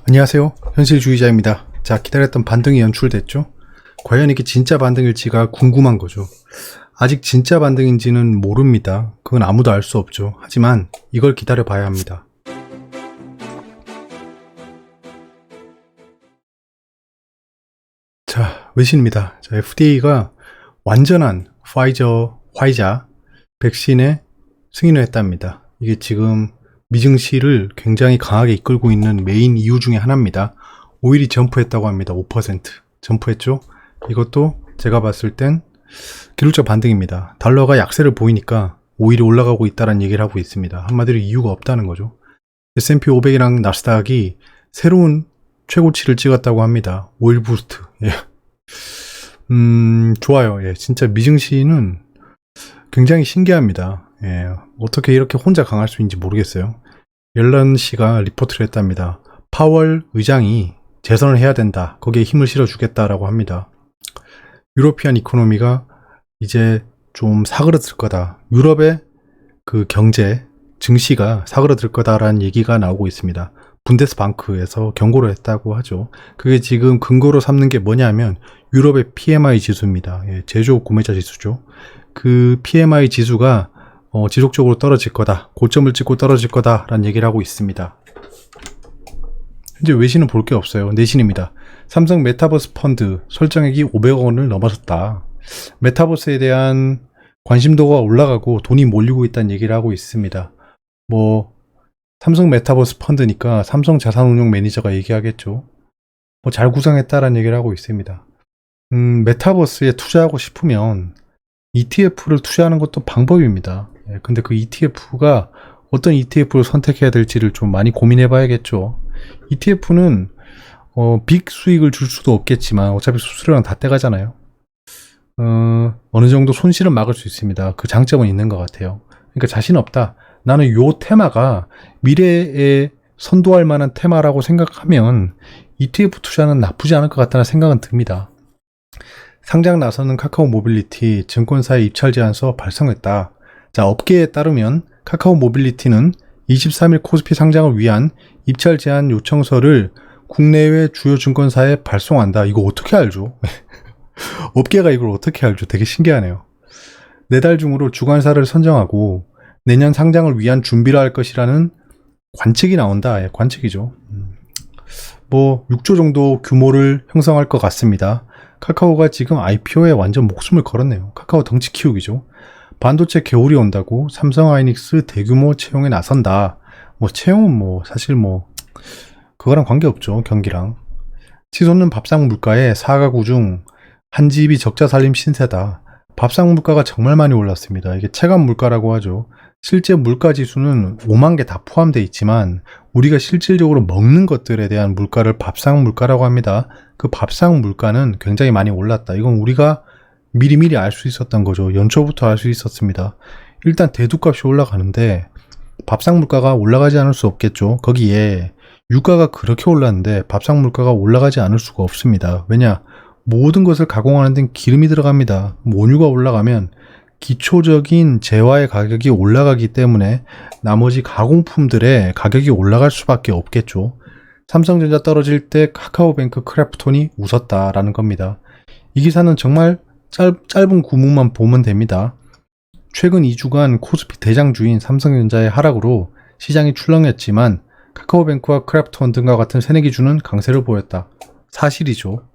안녕하세요. 현실주의자입니다. 자, 기다렸던 반등이 연출됐죠? 과연 이게 진짜 반등일지가 궁금한 거죠. 아직 진짜 반등인지는 모릅니다. 그건 아무도 알 수 없죠. 하지만 이걸 기다려 봐야 합니다. 자, 외신입니다. 자, FDA가 완전한 화이자 백신에 승인을 했답니다. 이게 지금 미증시를 굉장히 강하게 이끌고 있는 메인 이유 중에 하나입니다. 오일이 점프했다고 합니다. 5% 점프했죠. 이것도 제가 봤을 땐 기술적 반등입니다. 달러가 약세를 보이니까 오일이 올라가고 있다는 얘기를 하고 있습니다. 한마디로 이유가 없다는 거죠. S&P 500이랑 나스닥이 새로운 최고치를 찍었다고 합니다. 오일 부스트. 예. 좋아요. 예, 진짜 미증시는 굉장히 신기합니다. 예, 어떻게 이렇게 혼자 강할 수 있는지 모르겠어요. 옐런 씨가 리포트를 했답니다. 파월 의장이 재선을 해야 된다. 거기에 힘을 실어주겠다라고 합니다. 유로피안 이코노미가 이제 좀 사그러들 거다. 유럽의 그 경제, 증시가 사그러들 거다라는 얘기가 나오고 있습니다. 분데스방크에서 경고를 했다고 하죠. 그게 지금 근거로 삼는 게 뭐냐면 유럽의 PMI 지수입니다. 예, 제조업 구매자 지수죠. 그 PMI 지수가 지속적으로 떨어질 거다. 고점을 찍고 떨어질 거다라는 얘기를 하고 있습니다. 현재 외신은 볼 게 없어요. 내신입니다. 삼성 메타버스 펀드 설정액이 500억 원을 넘어섰다. 메타버스에 대한 관심도가 올라가고 돈이 몰리고 있다는 얘기를 하고 있습니다. 삼성 메타버스 펀드니까 삼성 자산운용 매니저가 얘기하겠죠. 잘 구상했다라는 얘기를 하고 있습니다. 메타버스에 투자하고 싶으면 ETF를 투자하는 것도 방법입니다. 근데 그 ETF가 어떤 ETF를 선택해야 될지를 좀 많이 고민해 봐야겠죠. ETF는 빅 수익을 줄 수도 없겠지만 어차피 수수료랑 다 떼가잖아요. 어느 정도 손실은 막을 수 있습니다. 그 장점은 있는 것 같아요. 그러니까 자신 없다. 나는 요 테마가 미래에 선도할 만한 테마라고 생각하면 ETF 투자는 나쁘지 않을 것 같다는 생각은 듭니다. 상장 나서는 카카오 모빌리티 증권사의 입찰 제안서 발송했다. 자, 업계에 따르면 카카오 모빌리티는 23일 코스피 상장을 위한 입찰 제안 요청서를 국내외 주요 증권사에 발송한다. 이거 어떻게 알죠? 업계가 이걸 어떻게 알죠? 되게 신기하네요. 4달 중으로 주관사를 선정하고 내년 상장을 위한 준비를 할 것이라는 관측이 나온다. 예, 관측이죠. 6조 정도 규모를 형성할 것 같습니다. 카카오가 지금 IPO에 완전 목숨을 걸었네요. 카카오 덩치 키우기죠. 반도체 겨울이 온다고 삼성하이닉스 대규모 채용에 나선다. 채용은 사실 그거랑 관계없죠. 경기랑. 치솟는 밥상 물가에 4가구 중 한 집이 적자 살림 신세다. 밥상 물가가 정말 많이 올랐습니다. 이게 체감 물가라고 하죠. 실제 물가 지수는 5만 개 다 포함되어 있지만 우리가 실질적으로 먹는 것들에 대한 물가를 밥상 물가라고 합니다. 그 밥상 물가는 굉장히 많이 올랐다. 이건 우리가 미리미리 알 수 있었던 거죠. 연초부터 알 수 있었습니다. 일단 대두값이 올라가는데 밥상 물가가 올라가지 않을 수 없겠죠. 거기에 유가가 그렇게 올랐는데 밥상 물가가 올라가지 않을 수가 없습니다. 왜냐? 모든 것을 가공하는 데는 기름이 들어갑니다. 원유가 올라가면 기초적인 재화의 가격이 올라가기 때문에 나머지 가공품들의 가격이 올라갈 수밖에 없겠죠. 삼성전자 떨어질 때 카카오뱅크 크래프톤이 웃었다라는 겁니다. 이 기사는 정말 짧은 구문만 보면 됩니다. 최근 2주간 코스피 대장주인 삼성전자의 하락으로 시장이 출렁였지만 카카오뱅크와 크래프톤 등과 같은 새내기주는 강세를 보였다. 사실이죠.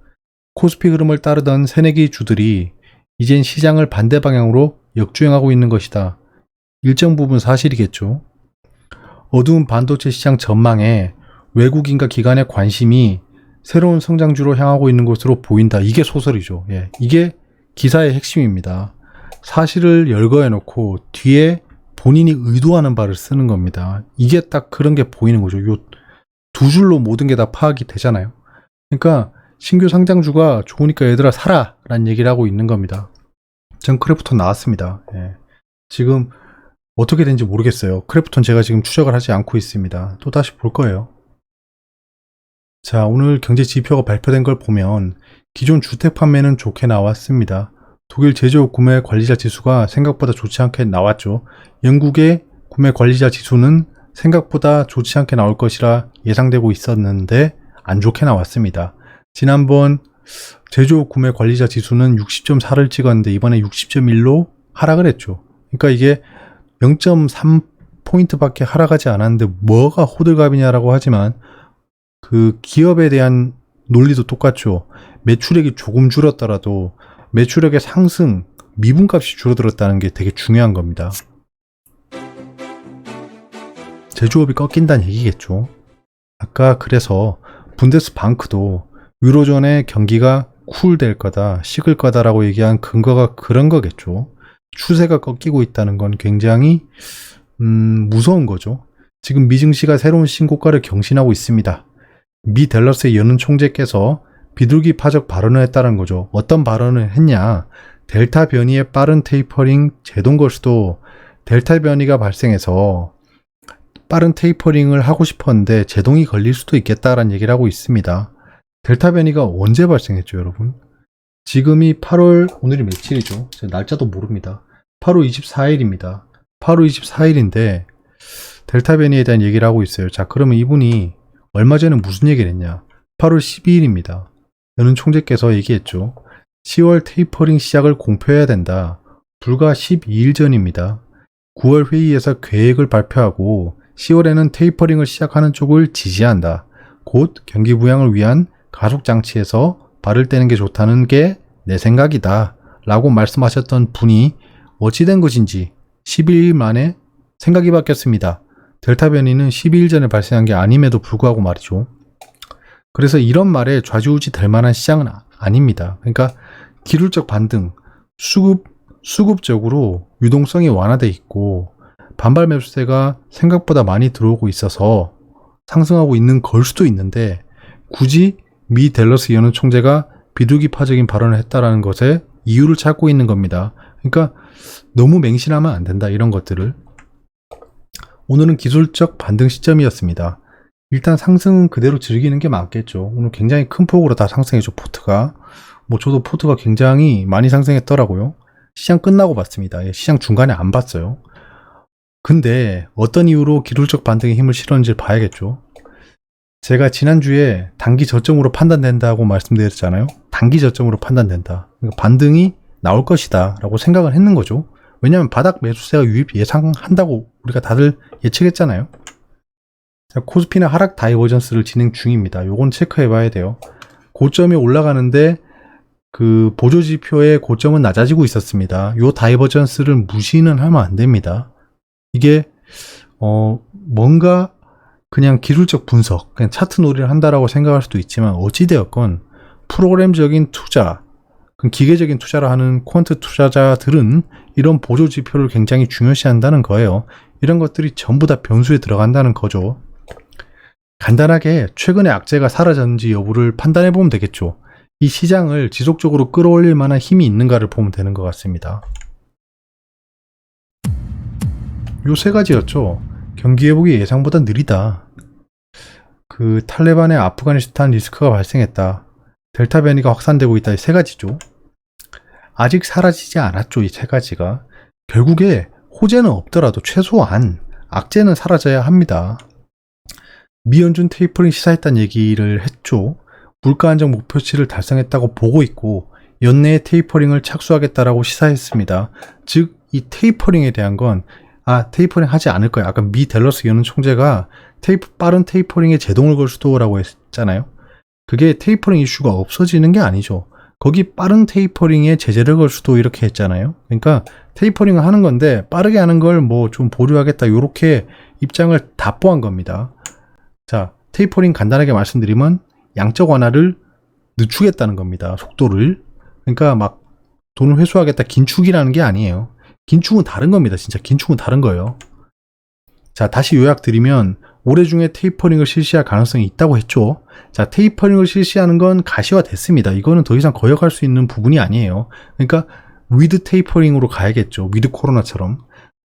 코스피 흐름을 따르던 새내기 주들이 이젠 시장을 반대 방향으로 역주행하고 있는 것이다. 일정 부분 사실이겠죠. 어두운 반도체 시장 전망에 외국인과 기관의 관심이 새로운 성장주로 향하고 있는 것으로 보인다. 이게 소설이죠. 예, 이게 기사의 핵심입니다. 사실을 열거해놓고 뒤에 본인이 의도하는 바를 쓰는 겁니다. 이게 딱 그런 게 보이는 거죠. 요 두 줄로 모든 게 다 파악이 되잖아요. 그러니까 신규 상장주가 좋으니까 얘들아 사라 라는 얘기를 하고 있는 겁니다. 전 크래프톤 나왔습니다. 예. 지금 어떻게 된지 모르겠어요. 크래프톤 제가 지금 추적을 하지 않고 있습니다. 또 다시 볼 거예요. 자, 오늘 경제 지표가 발표된 걸 보면 기존 주택 판매는 좋게 나왔습니다. 독일 제조업 구매 관리자 지수가 생각보다 좋지 않게 나왔죠. 영국의 구매 관리자 지수는 생각보다 좋지 않게 나올 것이라 예상되고 있었는데 안 좋게 나왔습니다. 지난번 제조업 구매 관리자 지수는 60.4를 찍었는데 이번에 60.1로 하락을 했죠. 그러니까 이게 0.3포인트밖에 하락하지 않았는데 뭐가 호들갑이냐라고 하지만 그 기업에 대한 논리도 똑같죠. 매출액이 조금 줄었더라도 매출액의 상승, 미분값이 줄어들었다는 게 되게 중요한 겁니다. 제조업이 꺾인다는 얘기겠죠. 아까 그래서 분데스방크도 유로존의 경기가 쿨될 거다, 식을 거다라고 얘기한 근거가 그런 거겠죠. 추세가 꺾이고 있다는 건 굉장히 무서운 거죠. 지금 미 증시가 새로운 신고가를 경신하고 있습니다. 미 댈러스의 연은 총재께서 비둘기 파적 발언을 했다는 거죠. 어떤 발언을 했냐? 델타 변이의 빠른 테이퍼링 제동 걸 수도 델타 변이가 발생해서 빠른 테이퍼링을 하고 싶었는데 제동이 걸릴 수도 있겠다라는 얘기를 하고 있습니다. 델타 변이가 언제 발생했죠, 여러분? 지금이 8월, 오늘이 며칠이죠? 제가 날짜도 모릅니다. 8월 24일입니다. 8월 24일인데 델타 변이에 대한 얘기를 하고 있어요. 자, 그러면 이분이 얼마 전에 무슨 얘기를 했냐? 8월 12일입니다. 연은 총재께서 얘기했죠. 10월 테이퍼링 시작을 공표해야 된다. 불과 12일 전입니다. 9월 회의에서 계획을 발표하고 10월에는 테이퍼링을 시작하는 쪽을 지지한다. 곧 경기 부양을 위한 가속장치에서 발을 떼는 게 좋다는 게 내 생각이다. 라고 말씀하셨던 분이 어찌된 것인지 11일 만에 생각이 바뀌었습니다. 델타 변이는 12일 전에 발생한 게 아님에도 불구하고 말이죠. 그래서 이런 말에 좌지우지 될 만한 시장은 아닙니다. 그러니까 기술적 반등, 수급적으로 유동성이 완화돼 있고 반발 매수세가 생각보다 많이 들어오고 있어서 상승하고 있는 걸 수도 있는데 굳이 미 댈러스 연은 총재가 비둘기파적인 발언을 했다라는 것에 이유를 찾고 있는 겁니다. 그러니까 너무 맹신하면 안 된다, 이런 것들을. 오늘은 기술적 반등 시점이었습니다. 일단 상승 그대로 즐기는 게 맞겠죠. 오늘 굉장히 큰 폭으로 다 상승했죠, 포트가. 저도 포트가 굉장히 많이 상승했더라고요. 시장 끝나고 봤습니다. 시장 중간에 안 봤어요. 근데 어떤 이유로 기술적 반등에 힘을 실었는지 봐야겠죠. 제가 지난주에 단기 저점으로 판단된다고 말씀드렸잖아요. 단기 저점으로 판단된다. 그러니까 반등이 나올 것이다 라고 생각을 했는 거죠. 왜냐하면 바닥 매수세가 유입 예상한다고 우리가 다들 예측했잖아요. 자, 코스피는 하락 다이버전스를 진행 중입니다. 요건 체크해 봐야 돼요. 고점이 올라가는데 그 보조지표의 고점은 낮아지고 있었습니다. 요 다이버전스를 무시는 하면 안 됩니다. 이게 뭔가 그냥 기술적 분석, 그냥 차트 놀이를 한다라고 생각할 수도 있지만 어찌되었건 프로그램적인 투자, 기계적인 투자를 하는 퀀트 투자자들은 이런 보조지표를 굉장히 중요시한다는 거예요. 이런 것들이 전부 다 변수에 들어간다는 거죠. 간단하게 최근에 악재가 사라졌는지 여부를 판단해 보면 되겠죠. 이 시장을 지속적으로 끌어올릴 만한 힘이 있는가를 보면 되는 것 같습니다. 요 세 가지였죠. 경기 회복이 예상보다 느리다. 그 탈레반의 아프가니스탄 리스크가 발생했다. 델타 변이가 확산되고 있다. 이 세 가지죠. 아직 사라지지 않았죠. 이 세 가지가. 결국에 호재는 없더라도 최소한 악재는 사라져야 합니다. 미연준 테이퍼링 시사했다는 얘기를 했죠. 물가 안정 목표치를 달성했다고 보고 있고 연내에 테이퍼링을 착수하겠다라고 시사했습니다. 즉 이 테이퍼링에 대한 건 테이퍼링 하지 않을 거야. 아까 미 댈러스 연은 총재가 빠른 테이퍼링에 제동을 걸 수도라고 했잖아요. 그게 테이퍼링 이슈가 없어지는 게 아니죠. 거기 빠른 테이퍼링에 제재를 걸 수도 이렇게 했잖아요. 그러니까 테이퍼링을 하는 건데 빠르게 하는 걸 좀 보류하겠다 이렇게 입장을 답보한 겁니다. 자, 테이퍼링 간단하게 말씀드리면 양적 완화를 늦추겠다는 겁니다. 속도를. 그러니까 막 돈을 회수하겠다 긴축이라는 게 아니에요. 긴축은 다른 겁니다. 진짜 긴축은 다른 거예요. 자, 다시 요약드리면 올해 중에 테이퍼링을 실시할 가능성이 있다고 했죠. 자, 테이퍼링을 실시하는 건 가시화됐습니다. 이거는 더 이상 거역할 수 있는 부분이 아니에요. 그러니까 위드 테이퍼링으로 가야겠죠. 위드 코로나처럼.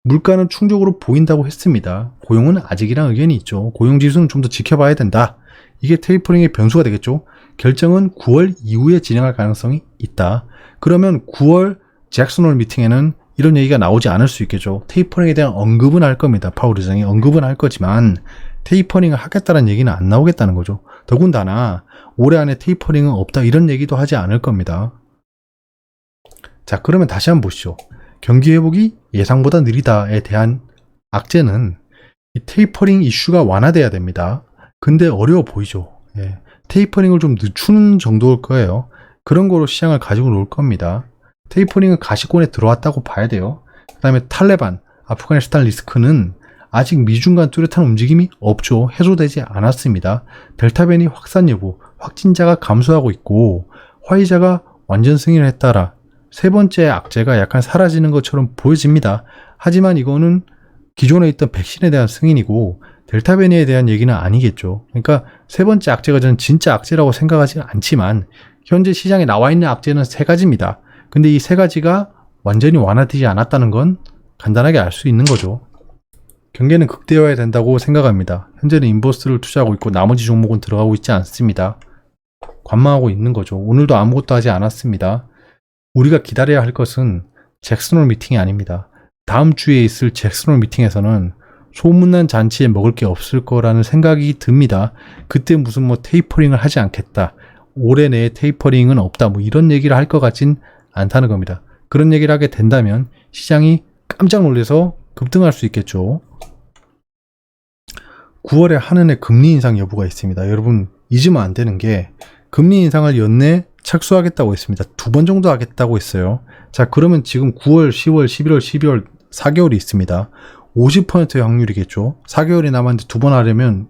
물가는 충족으로 보인다고 했습니다. 고용은 아직이란 의견이 있죠. 고용지수는 좀 더 지켜봐야 된다. 이게 테이퍼링의 변수가 되겠죠. 결정은 9월 이후에 진행할 가능성이 있다. 그러면 9월 잭슨홀 미팅에는 이런 얘기가 나오지 않을 수 있겠죠. 테이퍼링에 대한 언급은 할 겁니다. 파월 의장이 언급은 할 거지만 테이퍼링을 하겠다는 얘기는 안 나오겠다는 거죠. 더군다나 올해 안에 테이퍼링은 없다 이런 얘기도 하지 않을 겁니다. 자, 그러면 다시 한번 보시죠. 경기 회복이 예상보다 느리다에 대한 악재는 이 테이퍼링 이슈가 완화돼야 됩니다. 근데 어려워 보이죠. 예. 테이퍼링을 좀 늦추는 정도일 거예요. 그런 거로 시장을 가지고 놀 겁니다. 테이퍼링은 가시권에 들어왔다고 봐야 돼요. 그 다음에 탈레반, 아프가니스탄 리스크는 아직 미중 간 뚜렷한 움직임이 없죠. 해소되지 않았습니다. 델타 변이 확산 여부, 확진자가 감소하고 있고 화이자가 완전 승인을 했다라 세 번째 악재가 약간 사라지는 것처럼 보여집니다. 하지만 이거는 기존에 있던 백신에 대한 승인이고 델타 변이에 대한 얘기는 아니겠죠. 그러니까 세 번째 악재가 저는 진짜 악재라고 생각하지 않지만 현재 시장에 나와 있는 악재는 세 가지입니다. 근데 이 세 가지가 완전히 완화되지 않았다는 건 간단하게 알 수 있는 거죠. 경계는 극대화해야 된다고 생각합니다. 현재는 인버스를 투자하고 있고 나머지 종목은 들어가고 있지 않습니다. 관망하고 있는 거죠. 오늘도 아무것도 하지 않았습니다. 우리가 기다려야 할 것은 잭슨홀 미팅이 아닙니다. 다음 주에 있을 잭슨홀 미팅에서는 소문난 잔치에 먹을 게 없을 거라는 생각이 듭니다. 그때 무슨 뭐 테이퍼링을 하지 않겠다. 올해 내에 테이퍼링은 없다. 뭐 이런 얘기를 할 것 같진 않다는 겁니다. 그런 얘기를 하게 된다면 시장이 깜짝 놀라서 급등할 수 있겠죠. 9월에 한은의 금리 인상 여부가 있습니다. 여러분 잊으면 안 되는 게 금리 인상을 연내 착수하겠다고 했습니다. 2번 정도 하겠다고 했어요. 자, 그러면 지금 9월, 10월, 11월, 12월 4개월이 있습니다. 50%의 확률이겠죠. 4개월이 남았는데 2번 하려면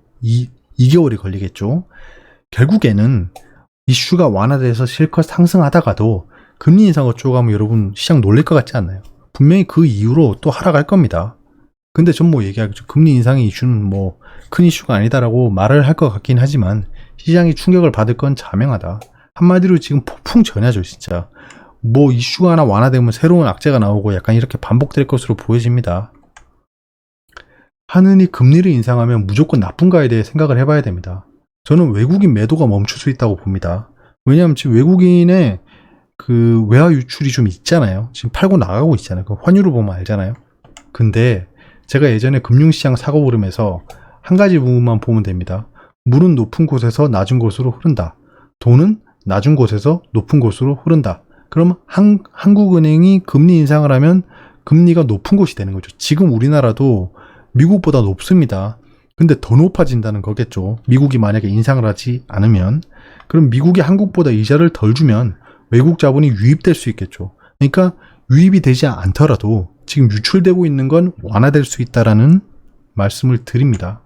2개월이 걸리겠죠. 결국에는 이슈가 완화돼서 실컷 상승하다가도 금리 인상 어쩌고 하면 여러분 시장 놀랄 것 같지 않나요? 분명히 그 이후로 또 하락할 겁니다. 근데 전 뭐 얘기하겠죠. 금리 인상의 이슈는 뭐 큰 이슈가 아니다라고 말을 할 것 같긴 하지만 시장이 충격을 받을 건 자명하다. 한마디로 지금 폭풍 전야죠, 진짜. 뭐 이슈가 하나 완화되면 새로운 악재가 나오고 약간 이렇게 반복될 것으로 보여집니다. 한은이 금리를 인상하면 무조건 나쁜가에 대해 생각을 해봐야 됩니다. 저는 외국인 매도가 멈출 수 있다고 봅니다. 왜냐하면 지금 외국인의 그 외화 유출이 좀 있잖아요. 지금 팔고 나가고 있잖아요. 그 환율을 보면 알잖아요. 근데 제가 예전에 금융시장 사고 흐름에서 한 가지 부분만 보면 됩니다. 물은 높은 곳에서 낮은 곳으로 흐른다. 돈은 낮은 곳에서 높은 곳으로 흐른다. 그럼 한국은행이 금리 인상을 하면 금리가 높은 곳이 되는 거죠. 지금 우리나라도 미국보다 높습니다. 근데 더 높아진다는 거겠죠. 미국이 만약에 인상을 하지 않으면. 그럼 미국이 한국보다 이자를 덜 주면 외국 자본이 유입될 수 있겠죠. 그러니까 유입이 되지 않더라도 지금 유출되고 있는 건 완화될 수 있다라는 말씀을 드립니다.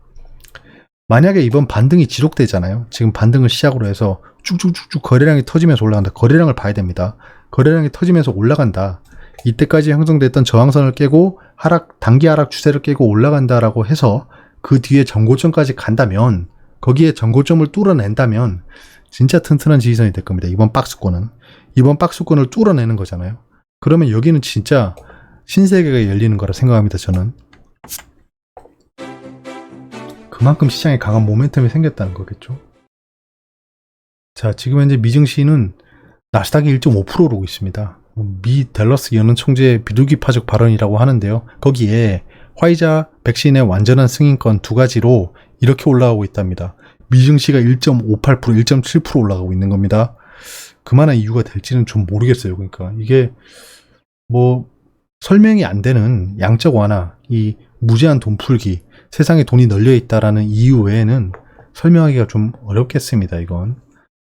만약에 이번 반등이 지속되잖아요. 지금 반등을 시작으로 해서 쭉쭉쭉쭉 거래량이 터지면서 올라간다. 거래량을 봐야 됩니다. 거래량이 터지면서 올라간다. 이때까지 형성됐던 저항선을 깨고 단기 하락 추세를 깨고 올라간다라고 해서 그 뒤에 전고점까지 간다면 거기에 전고점을 뚫어낸다면 진짜 튼튼한 지지선이 될 겁니다. 이번 박스권을 뚫어내는 거잖아요. 그러면 여기는 진짜 신세계가 열리는 거라 생각합니다. 저는 그만큼 시장에 강한 모멘텀이 생겼다는 거겠죠. 자, 지금 현재 미증시는 나스닥이 1.5% 오르고 있습니다. 미 댈러스 연은 총재의 비둘기파적 발언이라고 하는데요. 거기에 화이자 백신의 완전한 승인권 두 가지로 이렇게 올라가고 있답니다. 미증시가 1.58%, 1.7% 올라가고 있는 겁니다. 그만한 이유가 될지는 좀 모르겠어요. 그러니까 이게 뭐 설명이 안 되는 양적 완화, 이 무제한 돈 풀기, 세상에 돈이 널려 있다라는 이유 외에는 설명하기가 좀 어렵겠습니다. 이건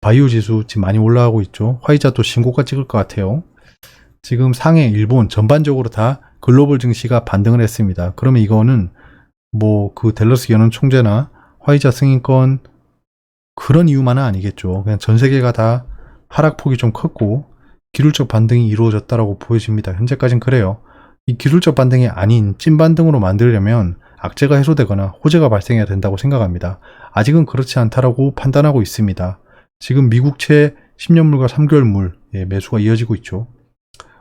바이오 지수 지금 많이 올라가고 있죠. 화이자도 신고가 찍을 것 같아요. 지금 상해, 일본 전반적으로 다 글로벌 증시가 반등을 했습니다. 그러면 이거는 뭐 그 댈러스 연은 총재나 화이자 승인권 그런 이유만은 아니겠죠. 그냥 전 세계가 다 하락폭이 좀 컸고 기술적 반등이 이루어졌다라고 보여집니다. 현재까지는 그래요. 이 기술적 반등이 아닌 찐 반등으로 만들려면 악재가 해소되거나 호재가 발생해야 된다고 생각합니다. 아직은 그렇지 않다라고 판단하고 있습니다. 지금 미국채 10년물과 3개월물 매수가 이어지고 있죠.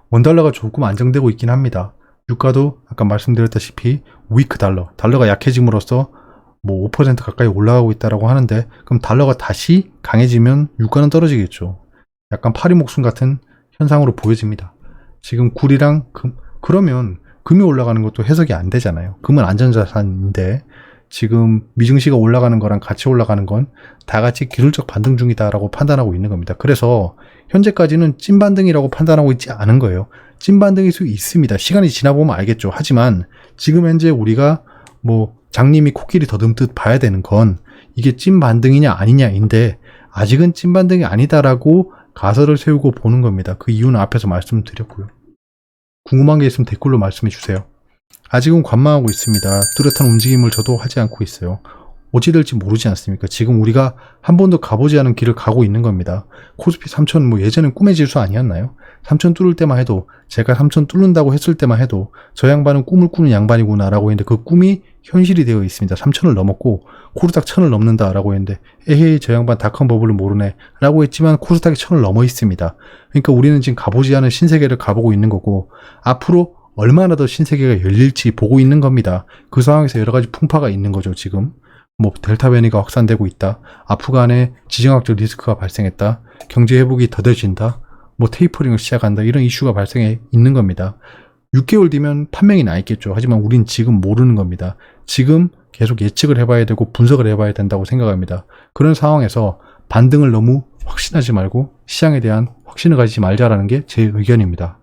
원달러가 조금 안정되고 있긴 합니다. 유가도 아까 말씀드렸다시피 위크 달러가 약해짐으로써 뭐 5% 가까이 올라가고 있다라고 하는데 그럼 달러가 다시 강해지면 유가는 떨어지겠죠. 약간 파리 목숨 같은 현상으로 보여집니다. 지금 굴이랑 금, 그러면 금이 올라가는 것도 해석이 안 되잖아요. 금은 안전자산인데 지금 미증시가 올라가는 거랑 같이 올라가는 건 다 같이 기술적 반등 중이다라고 판단하고 있는 겁니다. 그래서 현재까지는 찐 반등이라고 판단하고 있지 않은 거예요. 찐 반등일 수 있습니다. 시간이 지나보면 알겠죠. 하지만 지금 현재 우리가 뭐 장님이 코끼리 더듬듯 봐야 되는 건 이게 찐 반등이냐 아니냐인데 아직은 찐 반등이 아니다라고 가설을 세우고 보는 겁니다. 그 이유는 앞에서 말씀드렸고요. 궁금한 게 있으면 댓글로 말씀해 주세요. 아직은 관망하고 있습니다. 뚜렷한 움직임을 저도 하지 않고 있어요. 어찌 될지 모르지 않습니까? 지금 우리가 한 번도 가보지 않은 길을 가고 있는 겁니다. 코스피 3000 뭐 예전엔 꿈의 지수 아니었나요? 3000 뚫을 때만 해도 제가 3000 뚫는다고 했을 때만 해도 저 양반은 꿈을 꾸는 양반이구나 라고 했는데 그 꿈이 현실이 되어 있습니다. 3000을 넘었고 코스닥 1000을 넘는다 라고 했는데 에헤이 저 양반 닷컴 버블을 모르네 라고 했지만 코스닥이 1000을 넘어 있습니다. 그러니까 우리는 지금 가보지 않은 신세계를 가보고 있는 거고 앞으로 얼마나 더 신세계가 열릴지 보고 있는 겁니다. 그 상황에서 여러 가지 풍파가 있는 거죠. 지금 뭐 델타 변이가 확산되고 있다. 아프간에 지정학적 리스크가 발생했다. 경제 회복이 더뎌진다. 뭐 테이퍼링을 시작한다. 이런 이슈가 발생해 있는 겁니다. 6개월 뒤면 판명이 나 있겠죠. 하지만 우린 지금 모르는 겁니다. 지금 계속 예측을 해봐야 되고 분석을 해봐야 된다고 생각합니다. 그런 상황에서 반등을 너무 확신하지 말고 시장에 대한 확신을 가지지 말자라는 게 제 의견입니다.